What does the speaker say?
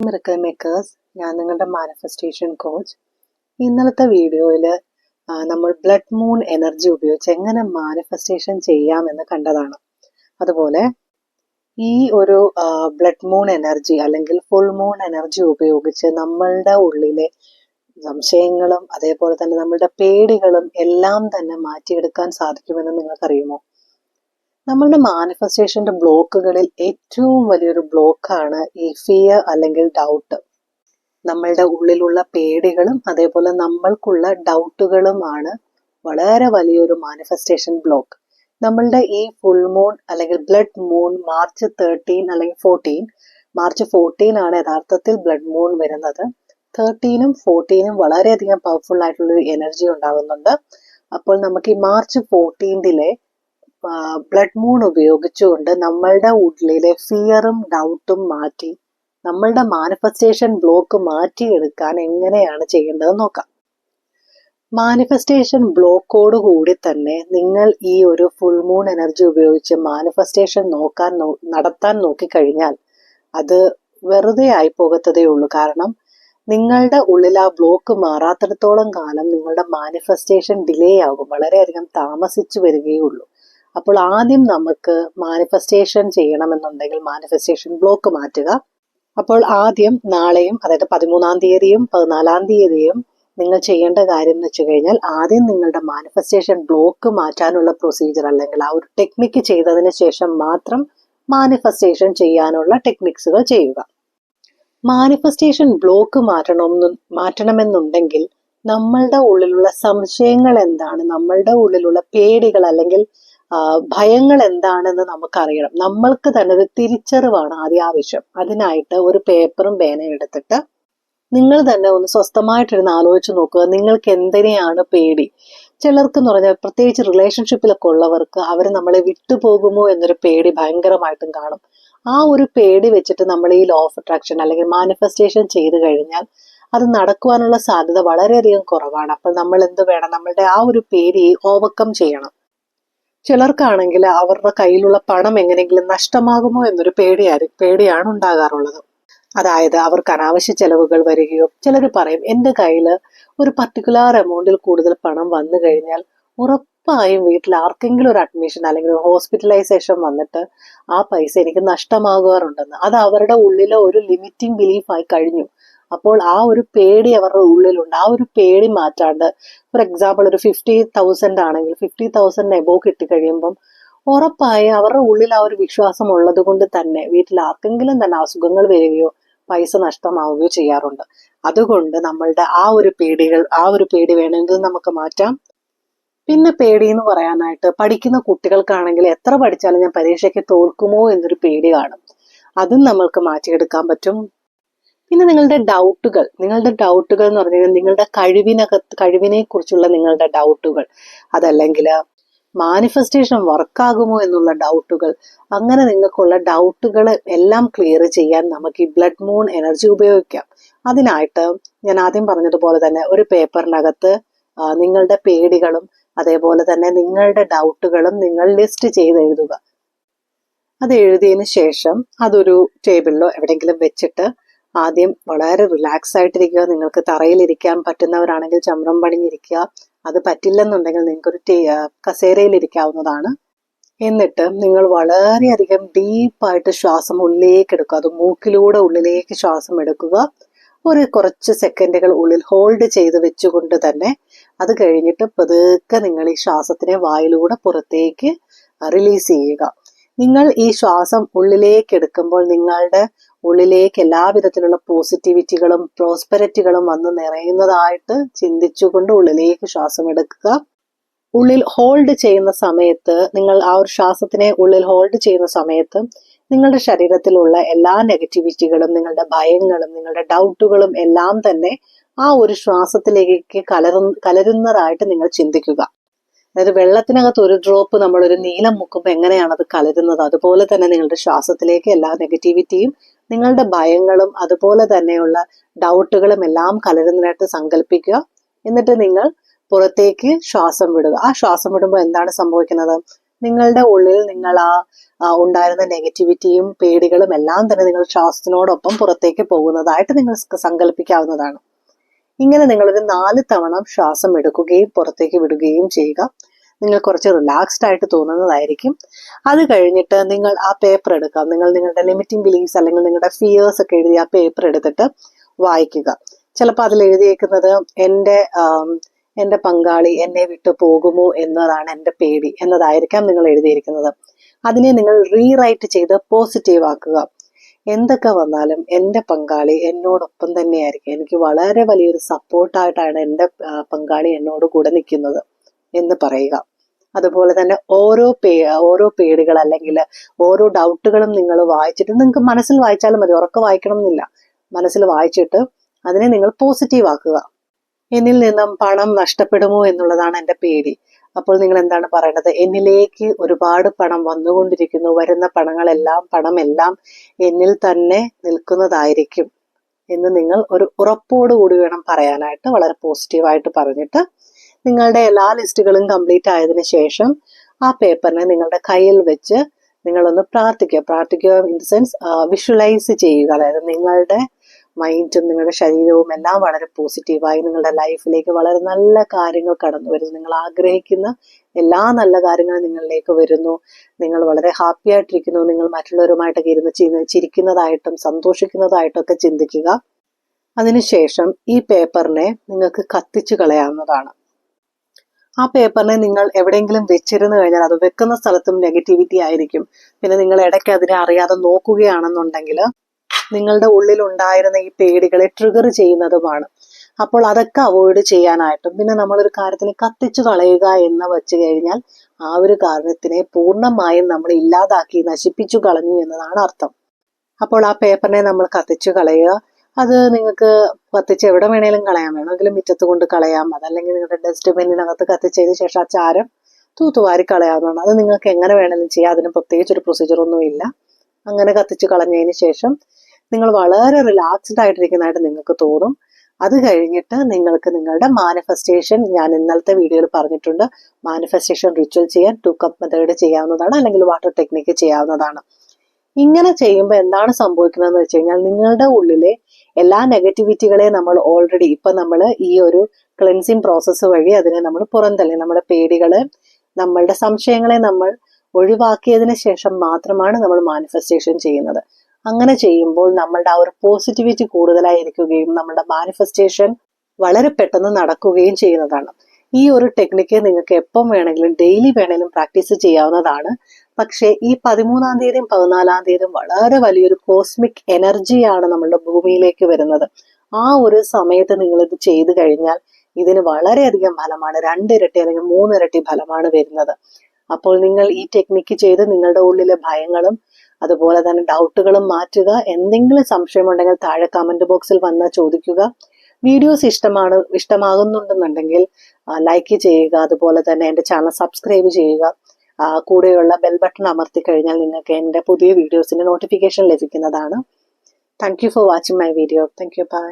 Miracle makers. ഞാൻ നിങ്ങളുടെ manifestation coach. ഇന്നലത്തെ വീഡിയോയിൽ നമ്മൾ ബ്ലഡ് മൂൺ എനർജി ഉപയോഗിച്ച് എങ്ങനെ മാനിഫെസ്റ്റേഷൻ ചെയ്യാമെന്ന് കണ്ടതാണ്. അതുപോലെ ഈ ഒരു ബ്ലഡ് മൂൺ എനർജി അല്ലെങ്കിൽ ഫുൾ മൂൺ എനർജി ഉപയോഗിച്ച് നമ്മളുടെ ഉള്ളിലെ സംശയങ്ങളും അതേപോലെ തന്നെ നമ്മളുടെ പേടികളും എല്ലാം തന്നെ മാറ്റിയെടുക്കാൻ സാധിക്കുമെന്ന് നിങ്ങൾക്കറിയുമോ? നമ്മളുടെ മാനിഫെസ്റ്റേഷന്റെ ബ്ലോക്കുകളിൽ ഏറ്റവും വലിയൊരു ബ്ലോക്കാണ് ഈ ഫിയർ അല്ലെങ്കിൽ ഡൗട്ട്. നമ്മളുടെ ഉള്ളിലുള്ള പേടികളും അതേപോലെ നമ്മൾക്കുള്ള ഡൗട്ടുകളുമാണ് വളരെ വലിയൊരു മാനിഫെസ്റ്റേഷൻ ബ്ലോക്ക്. നമ്മളുടെ ഈ ഫുൾ മൂൺ അല്ലെങ്കിൽ ബ്ലഡ് മൂൺ മാർച്ച് 13 അല്ലെങ്കിൽ 14, മാർച്ച് 14 ആണ് യഥാർത്ഥത്തിൽ ബ്ലഡ് മൂൺ വരുന്നത്. 13ഉം 14ഉം വളരെയധികം പവർഫുൾ ആയിട്ടുള്ളൊരു എനർജി ഉണ്ടാകുന്നുണ്ട്. അപ്പോൾ നമുക്ക് ഈ മാർച്ച് 14 ബ്ലഡ് മൂൺ ഉപയോഗിച്ചുകൊണ്ട് നമ്മളുടെ ഉള്ളിലെ ഫിയറും ഡൗട്ടും മാറ്റി നമ്മളുടെ മാനിഫെസ്റ്റേഷൻ ബ്ലോക്ക് മാറ്റിയെടുക്കാൻ എങ്ങനെയാണ് ചെയ്യേണ്ടത് നോക്കാം. മാനിഫെസ്റ്റേഷൻ ബ്ലോക്കോട് കൂടി തന്നെ നിങ്ങൾ ഈ ഒരു ഫുൾ മൂൺ എനർജി ഉപയോഗിച്ച് മാനിഫെസ്റ്റേഷൻ നടത്താൻ നോക്കിക്കഴിഞ്ഞാൽ അത് വെറുതെ ആയി പോകത്തതേ ഉള്ളൂ. കാരണം നിങ്ങളുടെ ഉള്ളിൽ ആ ബ്ലോക്ക് മാറാത്തിടത്തോളം കാലം നിങ്ങളുടെ മാനിഫെസ്റ്റേഷൻ ഡിലേ ആകും, വളരെയധികം താമസിച്ചു വരികയുള്ളൂ. അപ്പോൾ ആദ്യം നമുക്ക് മാനിഫെസ്റ്റേഷൻ ചെയ്യണമെന്നുണ്ടെങ്കിൽ മാനിഫെസ്റ്റേഷൻ ബ്ലോക്ക് മാറ്റുക. അപ്പോൾ ആദ്യം നാളെയും അതായത് 13-ാം തീയതിയും 14-ാം തീയതിയും നിങ്ങൾ ചെയ്യേണ്ട കാര്യം എന്ന് വെച്ച് കഴിഞ്ഞാൽ ആദ്യം നിങ്ങളുടെ മാനിഫെസ്റ്റേഷൻ ബ്ലോക്ക് മാറ്റാനുള്ള പ്രൊസീജിയർ അല്ലെങ്കിൽ ആ ഒരു ടെക്നിക്ക് ചെയ്തതിന് ശേഷം മാത്രം മാനിഫെസ്റ്റേഷൻ ചെയ്യാനുള്ള ടെക്നിക്സുകൾ ചെയ്യുക. മാനിഫെസ്റ്റേഷൻ ബ്ലോക്ക് മാറ്റണമെന്നുണ്ടെങ്കിൽ നമ്മളുടെ ഉള്ളിലുള്ള സംശയങ്ങൾ എന്താണ്, നമ്മളുടെ ഉള്ളിലുള്ള പേടികൾ അല്ലെങ്കിൽ ഭയങ്ങൾ എന്താണെന്ന് നമുക്കറിയണം. നമ്മൾക്ക് തന്നെ ഒരു തിരിച്ചറിവാണ് ആദ്യം ആവശ്യം. അതിനായിട്ട് ഒരു പേപ്പറും പേനയും എടുത്തിട്ട് നിങ്ങൾ തന്നെ ഒന്ന് സ്വസ്ഥമായിട്ടിരുന്ന് ആലോചിച്ച് നോക്കുക, നിങ്ങൾക്ക് എന്തിനെയാണ് പേടി. ചിലർക്ക് എന്ന് പറഞ്ഞാൽ പ്രത്യേകിച്ച് റിലേഷൻഷിപ്പിലൊക്കെ ഉള്ളവർക്ക് അവർ നമ്മളെ വിട്ടുപോകുമോ എന്നൊരു പേടി ഭയങ്കരമായിട്ടും കാണും. ആ ഒരു പേടി വെച്ചിട്ട് നമ്മൾ ഈ ലോ ഓഫ് അട്രാക്ഷൻ അല്ലെങ്കിൽ മാനിഫെസ്റ്റേഷൻ ചെയ്തു കഴിഞ്ഞാൽ അത് നടക്കുവാനുള്ള സാധ്യത വളരെയധികം കുറവാണ്. അപ്പോൾ നമ്മൾ എന്ത് വേണം, നമ്മളുടെ ആ ഒരു പേടി ഓവർകം ചെയ്യണം. ചിലർക്കാണെങ്കിൽ അവരുടെ കയ്യിലുള്ള പണം എങ്ങനെയെങ്കിലും നഷ്ടമാകുമോ എന്നൊരു പേടിയാണ് ഉണ്ടാകാറുള്ളത്. അതായത് അവർക്ക് അനാവശ്യ ചെലവുകൾ വരികയോ, ചിലർ പറയും എൻ്റെ കയ്യിൽ ഒരു പർട്ടിക്കുലർ എമൗണ്ടിൽ കൂടുതൽ പണം വന്നു കഴിഞ്ഞാൽ ഉറപ്പായും വീട്ടിൽ ആർക്കെങ്കിലും ഒരു അഡ്മിഷൻ അല്ലെങ്കിൽ ഒരു ഹോസ്പിറ്റലൈസേഷൻ വന്നിട്ട് ആ പൈസ എനിക്ക് നഷ്ടമാകാറുണ്ടെന്ന്. അത് അവരുടെ ഉള്ളിലെ ഒരു ലിമിറ്റിംഗ് ബിലീഫായി കഴിഞ്ഞു. അപ്പോൾ ആ ഒരു പേടി അവരുടെ ഉള്ളിലുണ്ട്. ആ ഒരു പേടി മാറ്റാണ്ട് ഫോർ എക്സാമ്പിൾ ഒരു 50,000 ആണെങ്കിൽ 50,000 എബോ കിട്ടിക്കഴിയുമ്പം ഉറപ്പായും അവരുടെ ഉള്ളിൽ ആ ഒരു വിശ്വാസം ഉള്ളത് കൊണ്ട് തന്നെ വീട്ടിൽ ആർക്കെങ്കിലും തന്നെ അസുഖങ്ങൾ വരികയോ പൈസ നഷ്ടമാവുകയോ ചെയ്യാറുണ്ട്. അതുകൊണ്ട് നമ്മളുടെ ആ ഒരു പേടി വേണമെങ്കിൽ നമുക്ക് മാറ്റാം. പിന്നെ പേടി എന്ന് പറയാനായിട്ട് പഠിക്കുന്ന കുട്ടികൾക്കാണെങ്കിൽ എത്ര പഠിച്ചാലും ഞാൻ പരീക്ഷയ്ക്ക് തോൽക്കുമോ എന്നൊരു പേടി കാണും. അതും നമ്മൾക്ക് മാറ്റിയെടുക്കാൻ പറ്റും. പിന്നെ നിങ്ങളുടെ ഡൗട്ടുകൾ എന്ന് പറഞ്ഞു കഴിഞ്ഞാൽ നിങ്ങളുടെ കഴിവിനെ കുറിച്ചുള്ള നിങ്ങളുടെ ഡൗട്ടുകൾ, അതല്ലെങ്കിൽ മാനിഫെസ്റ്റേഷൻ വർക്കാകുമോ എന്നുള്ള ഡൗട്ടുകൾ, അങ്ങനെ നിങ്ങൾക്കുള്ള ഡൗട്ടുകൾ എല്ലാം ക്ലിയർ ചെയ്യാൻ നമുക്ക് ഈ ബ്ലഡ് മൂൺ എനർജി ഉപയോഗിക്കാം. അതിനായിട്ട് ഞാൻ ആദ്യം പറഞ്ഞതുപോലെ തന്നെ ഒരു പേപ്പറിനകത്ത് നിങ്ങളുടെ പേടികളും അതേപോലെ തന്നെ നിങ്ങളുടെ ഡൗട്ടുകളും നിങ്ങൾ ലിസ്റ്റ് ചെയ്ത് എഴുതുക. അത് എഴുതിയതിന് ശേഷം അതൊരു ടേബിളിലോ എവിടെയെങ്കിലും വെച്ചിട്ട് ആദ്യം വളരെ റിലാക്സ് ആയിട്ടിരിക്കുക. നിങ്ങൾക്ക് തറയിലിരിക്കാൻ പറ്റുന്നവരാണെങ്കിൽ ചമ്രം പണിഞ്ഞിരിക്കുക. അത് പറ്റില്ലെന്നുണ്ടെങ്കിൽ നിങ്ങൾക്കൊരു കസേരയിൽ ഇരിക്കാവുന്നതാണ്. എന്നിട്ട് നിങ്ങൾ വളരെയധികം ഡീപ്പായിട്ട് ശ്വാസം ഉള്ളിലേക്ക് എടുക്കുക. അത് മൂക്കിലൂടെ ഉള്ളിലേക്ക് ശ്വാസം എടുക്കുക. ഒരു കുറച്ച് സെക്കൻഡുകൾ ഉള്ളിൽ ഹോൾഡ് ചെയ്ത് വെച്ചുകൊണ്ട് തന്നെ അത് കഴിഞ്ഞിട്ട് പതുക്കെ നിങ്ങൾ ഈ ശ്വാസത്തിനെ വായിലൂടെ പുറത്തേക്ക് റിലീസ് ചെയ്യുക. നിങ്ങൾ ഈ ശ്വാസം ഉള്ളിലേക്ക് എടുക്കുമ്പോൾ നിങ്ങളുടെ ഉള്ളിലേക്ക് എല്ലാവിധത്തിലുള്ള പോസിറ്റിവിറ്റികളും പ്രോസ്പെരിറ്റികളും വന്ന് നിറയുന്നതായിട്ട് ചിന്തിച്ചുകൊണ്ട് ഉള്ളിലേക്ക് ശ്വാസം എടുക്കുക. ഉള്ളിൽ ഹോൾഡ് ചെയ്യുന്ന സമയത്ത് നിങ്ങൾ ആ ഒരു ശ്വാസത്തിനെ ഉള്ളിൽ ഹോൾഡ് ചെയ്യുന്ന സമയത്ത് നിങ്ങളുടെ ശരീരത്തിലുള്ള എല്ലാ നെഗറ്റിവിറ്റികളും നിങ്ങളുടെ ഭയങ്ങളും നിങ്ങളുടെ ഡൗട്ടുകളും എല്ലാം തന്നെ ആ ഒരു ശ്വാസത്തിലേക്ക് കലരുന്നതായിട്ട് നിങ്ങൾ ചിന്തിക്കുക. അതായത് വെള്ളത്തിനകത്ത് ഒരു ഡ്രോപ്പ് നമ്മളൊരു നീലം മുക്കുമ്പോൾ എങ്ങനെയാണ് അത് കലരുന്നത്, അതുപോലെ തന്നെ നിങ്ങളുടെ ശ്വാസത്തിലേക്ക് എല്ലാ നെഗറ്റിവിറ്റിയും നിങ്ങളുടെ ഭയങ്ങളും അതുപോലെ തന്നെയുള്ള ഡൗട്ടുകളും എല്ലാം കലരുന്നതായിട്ട് സങ്കല്പിക്കുക. എന്നിട്ട് നിങ്ങൾ പുറത്തേക്ക് ശ്വാസം വിടുക. ആ ശ്വാസം വിടുമ്പോൾ എന്താണ് സംഭവിക്കുന്നത്? നിങ്ങളുടെ ഉള്ളിൽ നിങ്ങൾ ഉണ്ടായിരുന്ന നെഗറ്റിവിറ്റിയും പേടികളും എല്ലാം തന്നെ നിങ്ങൾ ശ്വാസത്തിനോടൊപ്പം പുറത്തേക്ക് പോകുന്നതായിട്ട് നിങ്ങൾ സങ്കല്പിക്കാവുന്നതാണ്. ഇങ്ങനെ നിങ്ങളൊരു 4 തവണ ശ്വാസം എടുക്കുകയും പുറത്തേക്ക് വിടുകയും ചെയ്യുക. നിങ്ങൾ കുറച്ച് റിലാക്സ്ഡ് ആയിട്ട് തോന്നുന്നതായിരിക്കും. അത് കഴിഞ്ഞിട്ട് നിങ്ങൾ ആ പേപ്പർ എടുക്കാം. നിങ്ങൾ നിങ്ങളുടെ ലിമിറ്റിംഗ് ബിലീഫ്സ് അല്ലെങ്കിൽ നിങ്ങളുടെ ഫിയേഴ്സ് ഒക്കെ എഴുതി ആ പേപ്പർ എടുത്തിട്ട് വായിക്കുക. ചിലപ്പോൾ അതിൽ എഴുതിയേക്കുന്നത് എൻ്റെ പങ്കാളി എന്നെ വിട്ടു പോകുമോ എന്നതാണ് എൻ്റെ പേടി എന്നതായിരിക്കാം നിങ്ങൾ എഴുതിയിരിക്കുന്നത്. അതിനെ നിങ്ങൾ റീറൈറ്റ് ചെയ്ത് പോസിറ്റീവ് ആക്കുക. എന്തൊക്കെ വന്നാലും എൻ്റെ പങ്കാളി എന്നോടൊപ്പം തന്നെയായിരിക്കും. എനിക്ക് വളരെ വലിയൊരു സപ്പോർട്ടായിട്ടാണ് എൻ്റെ പങ്കാളി എന്നോട് കൂടെ നിൽക്കുന്നത് എന്ന് പറയുക. അതുപോലെ തന്നെ ഓരോ പേടികൾ അല്ലെങ്കിൽ ഓരോ ഡൗട്ടുകളും നിങ്ങൾ വായിച്ചിട്ട്, നിങ്ങൾക്ക് മനസ്സിൽ വായിച്ചാലും മതി, ഉറക്കെ വായിക്കണം എന്നില്ല, മനസ്സിൽ വായിച്ചിട്ട് അതിനെ നിങ്ങൾ പോസിറ്റീവ് ആക്കുക. എന്നിൽ നിന്നും പണം നഷ്ടപ്പെടുമോ എന്നുള്ളതാണ് എൻ്റെ പേടി. അപ്പോൾ നിങ്ങൾ എന്താണ് പറയേണ്ടത്? എന്നിലേക്ക് ഒരുപാട് പണം വന്നുകൊണ്ടിരിക്കുന്നു, വരുന്ന പണമെല്ലാം എന്നിൽ തന്നെ നിൽക്കുന്നതായിരിക്കും എന്ന് നിങ്ങൾ ഒരു ഉറപ്പോടുകൂടി വേണം പറയാനായിട്ട്. വളരെ പോസിറ്റീവായിട്ട് പറഞ്ഞിട്ട് നിങ്ങളുടെ എല്ലാ ലിസ്റ്റുകളും കംപ്ലീറ്റ് ആയതിനു ശേഷം ആ പേപ്പറിനെ നിങ്ങളുടെ കയ്യിൽ വെച്ച് നിങ്ങളൊന്ന് പ്രാർത്ഥിക്കുക ഇൻ ദ സെൻസ് വിഷ്വലൈസ് ചെയ്യുക. അതായത് നിങ്ങളുടെ മൈൻഡും നിങ്ങളുടെ ശരീരവും എല്ലാം വളരെ പോസിറ്റീവായി നിങ്ങളുടെ ലൈഫിലേക്ക് വളരെ നല്ല കാര്യങ്ങൾ കടന്നു വരുന്നു. നിങ്ങൾ ആഗ്രഹിക്കുന്ന എല്ലാ നല്ല കാര്യങ്ങളും നിങ്ങളിലേക്ക് വരുന്നു. നിങ്ങൾ വളരെ ഹാപ്പി ആയിട്ടിരിക്കുന്നു. നിങ്ങൾ മറ്റുള്ളവരുമായിട്ടൊക്കെ ഇരുന്ന് ചിരിക്കുന്നതായിട്ടും സന്തോഷിക്കുന്നതായിട്ടും ഒക്കെ ചിന്തിക്കുക. അതിനുശേഷം ഈ പേപ്പറിനെ നിങ്ങൾക്ക് കത്തിച്ചു കളയാവുന്നതാണ്. ആ പേപ്പറിനെ നിങ്ങൾ എവിടെയെങ്കിലും വെച്ചിരുന്നു കഴിഞ്ഞാൽ അത് വെക്കുന്ന സ്ഥലത്തും നെഗറ്റിവിറ്റി ആയിരിക്കും. പിന്നെ നിങ്ങൾ ഇടയ്ക്ക് അതിനെ അറിയാതെ നോക്കുകയാണെന്നുണ്ടെങ്കിൽ നിങ്ങളുടെ ഉള്ളിൽ ഉണ്ടായിരുന്ന ഈ പേടികളെ ട്രിഗർ ചെയ്യുന്നതുമാണ്. അപ്പോൾ അതൊക്കെ അവോയ്ഡ് ചെയ്യാനായിട്ടും, പിന്നെ നമ്മളൊരു കാര്യത്തിനെ കത്തിച്ചു കളയുക എന്ന് വെച്ച് കഴിഞ്ഞാൽ ആ ഒരു കാര്യത്തിനെ പൂർണ്ണമായും നമ്മൾ ഇല്ലാതാക്കി നശിപ്പിച്ചു കളഞ്ഞു എന്നതാണ് അർത്ഥം. അപ്പോൾ ആ പേപ്പറിനെ നമ്മൾ കത്തിച്ചു കളയുക. അത് നിങ്ങൾക്ക് കത്തിച്ച് എവിടെ വേണേലും കളയാൻ, വേണമെങ്കിൽ മുറ്റത്ത് കൊണ്ട് കളയാം, അതല്ലെങ്കിൽ നിങ്ങളുടെ ഡസ്റ്റ്ബിന്നിനകത്ത് കത്തിച്ചതിന് ശേഷം ആ ചാരം തൂത്തുവാരി കളയാവുന്നതാണ്. അത് നിങ്ങൾക്ക് എങ്ങനെ വേണമെങ്കിലും ചെയ്യാം. അതിന് പ്രത്യേകിച്ച് ഒരു പ്രൊസീജിയറൊന്നും ഇല്ല. അങ്ങനെ കത്തിച്ച് കളഞ്ഞതിന് ശേഷം നിങ്ങൾ വളരെ റിലാക്സ്ഡ് ആയിട്ടിരിക്കുന്നതായിട്ട് നിങ്ങൾക്ക് തോന്നും. അത് കഴിഞ്ഞിട്ട് നിങ്ങൾക്ക് നിങ്ങളുടെ മാനിഫെസ്റ്റേഷൻ, ഞാൻ ഇന്നലത്തെ വീഡിയോയിൽ പറഞ്ഞിട്ടുണ്ട്, മാനിഫെസ്റ്റേഷൻ റിച്വൽ ചെയ്യാൻ 2 കപ്പ് മെത്തേഡ് ചെയ്യാവുന്നതാണ്, അല്ലെങ്കിൽ വാട്ടർ ടെക്നിക്ക് ചെയ്യാവുന്നതാണ്. ഇങ്ങനെ ചെയ്യുമ്പോൾ എന്താണ് സംഭവിക്കുന്നതെന്ന് വെച്ച് കഴിഞ്ഞാൽ നിങ്ങളുടെ ഉള്ളിലെ എല്ലാ നെഗറ്റിവിറ്റികളെ നമ്മൾ ഓൾറെഡി നമ്മൾ ഈ ഒരു ക്ലെൻസിങ് പ്രോസസ്സ് വഴി അതിനെ നമ്മൾ പുറന്തള്ളി, നമ്മുടെ പേടികളെ, നമ്മളുടെ സംശയങ്ങളെ നമ്മൾ ഒഴിവാക്കിയതിന് ശേഷം മാത്രമാണ് നമ്മൾ മാനിഫെസ്റ്റേഷൻ ചെയ്യുന്നത്. അങ്ങനെ ചെയ്യുമ്പോൾ നമ്മളുടെ ആ ഒരു പോസിറ്റിവിറ്റി കൂടുതലായിരിക്കുകയും നമ്മളുടെ മാനിഫെസ്റ്റേഷൻ വളരെ പെട്ടെന്ന് നടക്കുകയും ചെയ്യുന്നതാണ്. ഈ ഒരു ടെക്നിക്ക് നിങ്ങൾക്ക് എപ്പം വേണമെങ്കിലും ഡെയിലി വേണമെങ്കിലും പ്രാക്ടീസ് ചെയ്യാവുന്നതാണ്. പക്ഷേ ഈ 13-ാം തീയതിയും 14-ാം തീയതിയും വളരെ വലിയൊരു കോസ്മിക് എനർജിയാണ് നമ്മളുടെ ഭൂമിയിലേക്ക് വരുന്നത്. ആ ഒരു സമയത്ത് നിങ്ങൾ ഇത് ചെയ്തു കഴിഞ്ഞാൽ ഇതിന് വളരെയധികം ഫലമാണ്, 2 ഇരട്ടി അല്ലെങ്കിൽ 3 ഇരട്ടി ഫലമാണ് വരുന്നത്. അപ്പോൾ നിങ്ങൾ ഈ ടെക്നിക്ക് ചെയ്ത് നിങ്ങളുടെ ഉള്ളിലെ ഭയങ്ങളും അതുപോലെ തന്നെ ഡൗട്ടുകളും മാറ്റുക. എന്തെങ്കിലും സംശയമുണ്ടെങ്കിൽ താഴെ കമന്റ് ബോക്സിൽ വന്ന് ചോദിക്കുക. വീഡിയോസ് ഇഷ്ടമാകുന്നുണ്ടെന്നുണ്ടെങ്കിൽ ലൈക്ക് ചെയ്യുക. അതുപോലെ തന്നെ എൻ്റെ ചാനൽ സബ്സ്ക്രൈബ് ചെയ്യുക. കൂടെയുള്ള ബെൽ ബട്ടൺ അമർത്തി കഴിഞ്ഞാൽ നിങ്ങൾക്ക് എൻ്റെ പുതിയ വീഡിയോസിന്റെ നോട്ടിഫിക്കേഷൻ ലഭിക്കുന്നതാണ്. Thank you for watching my video. Thank you. By.